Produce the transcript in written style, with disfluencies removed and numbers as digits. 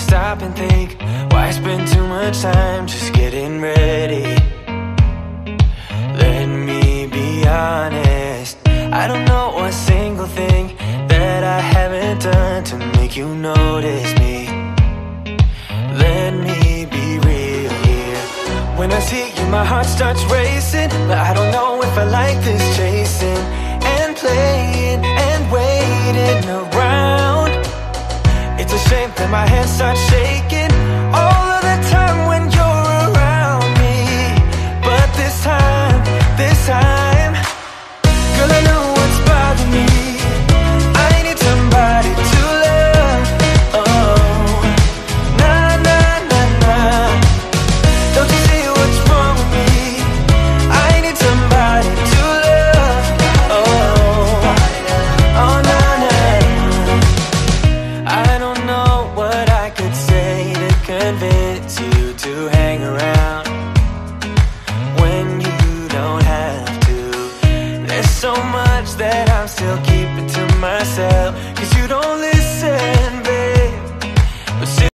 stop and think, why spend too much time just getting ready? Let me be honest, I don't know a single thing that I haven't done to make you notice me. Let me be real here. When I see you, my heart starts racing, but I don't know if I like this chasing and playing and waiting around. It's a shame that my hands start shaking all of the time when you're around me. But this time, girl, I know what's bothering me. I need somebody to love. Oh, nah, nah, nah, nah. Don't you see what's wrong with me? I need somebody to love. Oh, oh, nah, nah. I don't know what I could say to convince you to hang around when you don't have to. There's so much that I'm still keeping to myself, 'cause you don't listen.